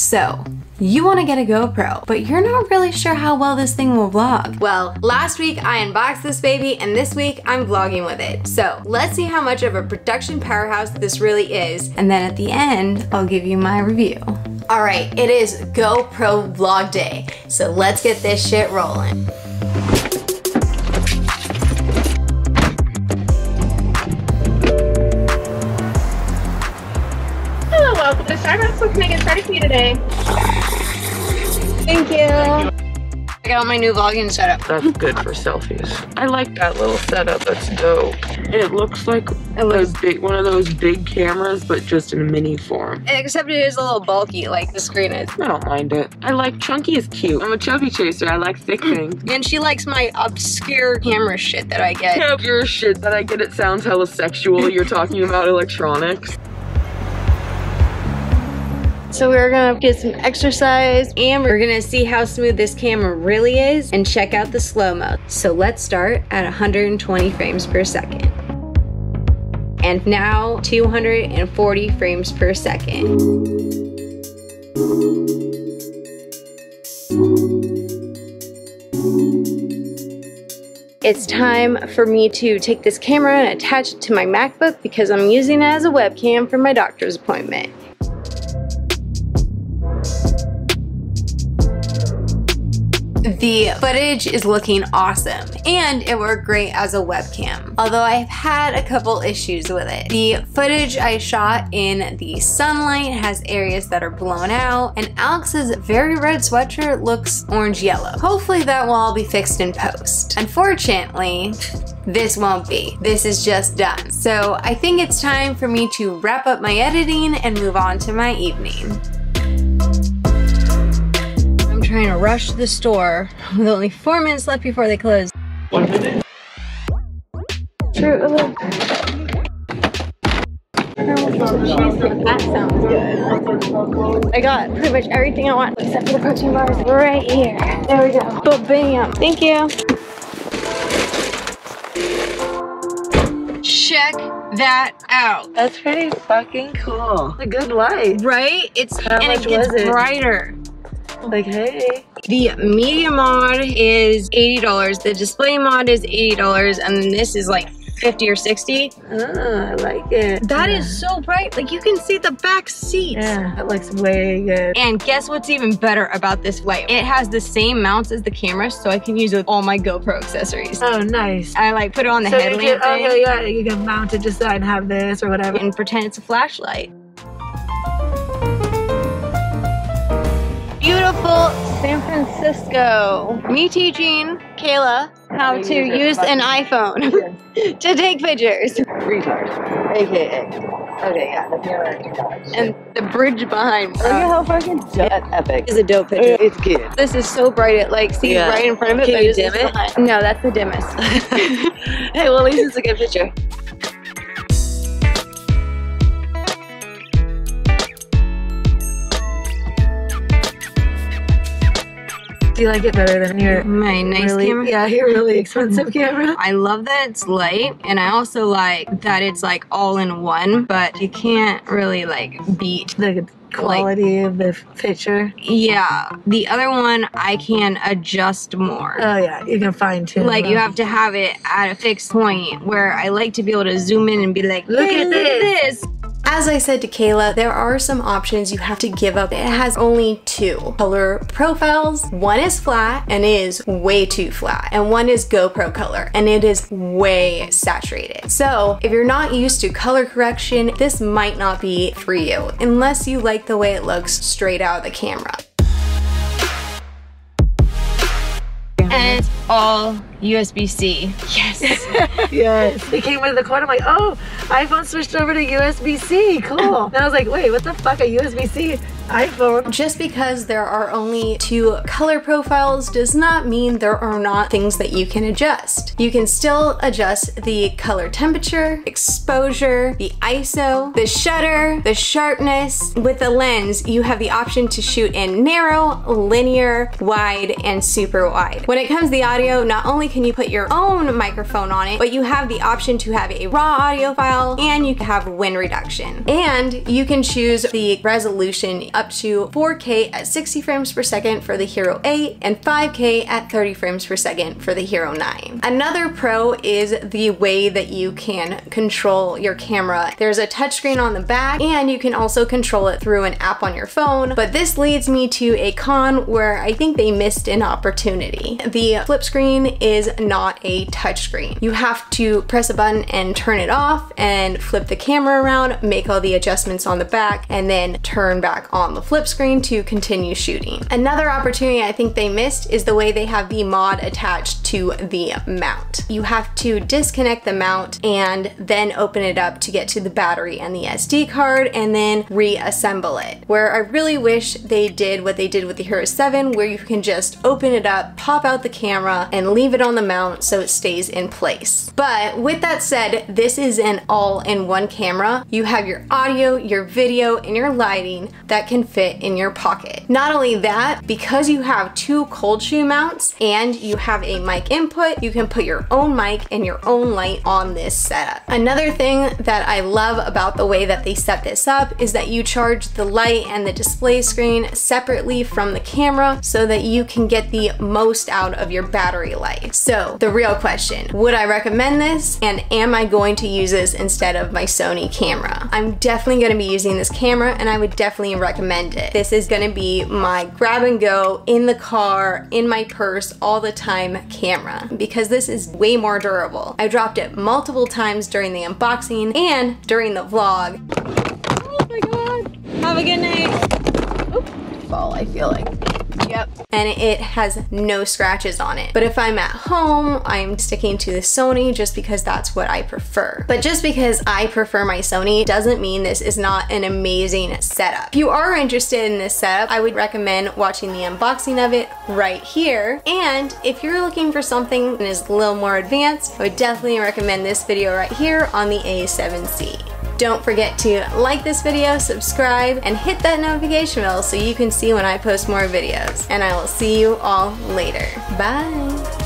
So, you want to get a GoPro, but you're not really sure how well this thing will vlog. Well, last week I unboxed this baby, and this week I'm vlogging with it. So, let's see how much of a production powerhouse this really is, and then at the end, I'll give you my review. Alright, it is GoPro vlog day, so let's get this shit rolling. Welcome to Starbucks. What can I get started for you today? Thank you. I got my new vlogging setup. That's good for selfies. I like that little setup. That's dope. It looks like one of those big cameras, but just in a mini form. Except it is a little bulky, like the screen is. I don't mind it. I like chunky is cute. I'm a chubby chaser. I like thick things. And she likes my obscure camera shit that I get. Yeah, your shit that I get. It sounds hella sexual. You're talking about electronics. So we're gonna get some exercise and we're gonna see how smooth this camera really is and check out the slow-mo. So let's start at 120 frames per second. And now 240 frames per second. It's time for me to take this camera and attach it to my MacBook because I'm using it as a webcam for my doctor's appointment. The footage is looking awesome and it worked great as a webcam, although I've had a couple issues with it. The footage I shot in the sunlight has areas that are blown out, and Alex's very red sweatshirt looks orange yellow. Hopefully that will all be fixed in post. Unfortunately, this won't be. This is just done. So I think it's time for me to wrap up my editing and move on to my evening. Trying to rush to the store with only 4 minutes left before they close. 1 minute. Fruit a little. That sounds good. I got pretty much everything I want except for the protein bars right here. There we go. But bam. Thank you. Check that out. That's pretty fucking cool. A good light. Right? It's How and much it gets was it? brighter. Like, hey. The media mod is $80, the display mod is $80, and then this is like 50 or 60. I like it. That is so bright, like you can see the back seats. Yeah, that looks way good. And guess what's even better about this light? It has the same mounts as the camera, so I can use it with all my GoPro accessories. Oh, nice. I like put it on the So headlamp you can, thing okay, yeah, you can mount it just so and have this or whatever. and pretend it's a flashlight. Beautiful San Francisco. Me teaching Kayla how to use an iPhone to take pictures. Retard. AKA. Okay, yeah, the camera. And the bridge behind. Look at how fucking dope. That's epic. Is a dope picture. It's good. This is so bright it like sees Yeah. right in front of it. Can but you it's dim it? behind. No, that's the dimmest. Hey, well, at least it's a good picture. Do you like it better than your My nice camera? Yeah, your really expensive camera? I love that it's light, and I also like that it's like all in one, but you can't really like beat The quality of the picture. yeah. The other one I can adjust more. Oh yeah, you can fine tune. Like you have to have it at a fixed point, where I like to be able to zoom in and be like, Look hey, at look at this. this. As I said to Kayla, there are some options you have to give up. It has only 2 color profiles. One is flat and is way too flat, and one is GoPro color and it is way saturated. So if you're not used to color correction, this might not be for you unless you like the way it looks straight out of the camera. And it's all USB-C. Yes. Yes. It came with the cord. I'm like, oh, iPhone switched over to USB-C. Cool. And I was like, wait, what the fuck? A USB-C iPhone? Just because there are only 2 color profiles does not mean there are not things that you can adjust. You can still adjust the color temperature, exposure, the ISO, the shutter, the sharpness. With the lens, you have the option to shoot in narrow, linear, wide, and super wide. When it comes to the audio, not only can you put your own microphone on it, but you have the option to have a raw audio file and you can have wind reduction. And you can choose the resolution up to 4K at 60 frames per second for the Hero 8 and 5K at 30 frames per second for the Hero 9. Another pro is the way that you can control your camera. There's a touchscreen on the back and you can also control it through an app on your phone, but this leads me to a con where I think they missed an opportunity. The flip screen is not a touchscreen. You have to press a button and turn it off and flip the camera around, make all the adjustments on the back, and then turn back on the flip screen to continue shooting. Another opportunity I think they missed is the way they have the mod attached to the mount. You have to disconnect the mount and then open it up to get to the battery and the SD card and then reassemble it. Where I really wish they did what they did with the Hero 7, where you can just open it up, pop out the camera, and leave it on the mount so it stays in place. But with that said, this is an all-in-one camera. You have your audio, your video, and your lighting that can fit in your pocket. Not only that, because you have two cold shoe mounts and you have a mic input, you can put your own mic and your own light on this setup. Another thing that I love about the way that they set this up is that you charge the light and the display screen separately from the camera so that you can get the most out of your battery life. So the real question, would I recommend this, and am I going to use this instead of my Sony camera? I'm definitely going to be using this camera and I would definitely recommend it. This is going to be my grab and go in the car, in my purse, all the time camera, because this is way more durable. I dropped it multiple times during the unboxing and during the vlog. Oh my god. Have a good night. Oop, fall, I feel like. Yep. And it has no scratches on it. But if I'm at home, I'm sticking to the Sony just because that's what I prefer. But just because I prefer my Sony doesn't mean this is not an amazing setup. If you are interested in this setup, I would recommend watching the unboxing of it right here. And if you're looking for something that is a little more advanced, I would definitely recommend this video right here on the A7C. Don't forget to like this video, subscribe, and hit that notification bell so you can see when I post more videos. And I will see you all later. Bye!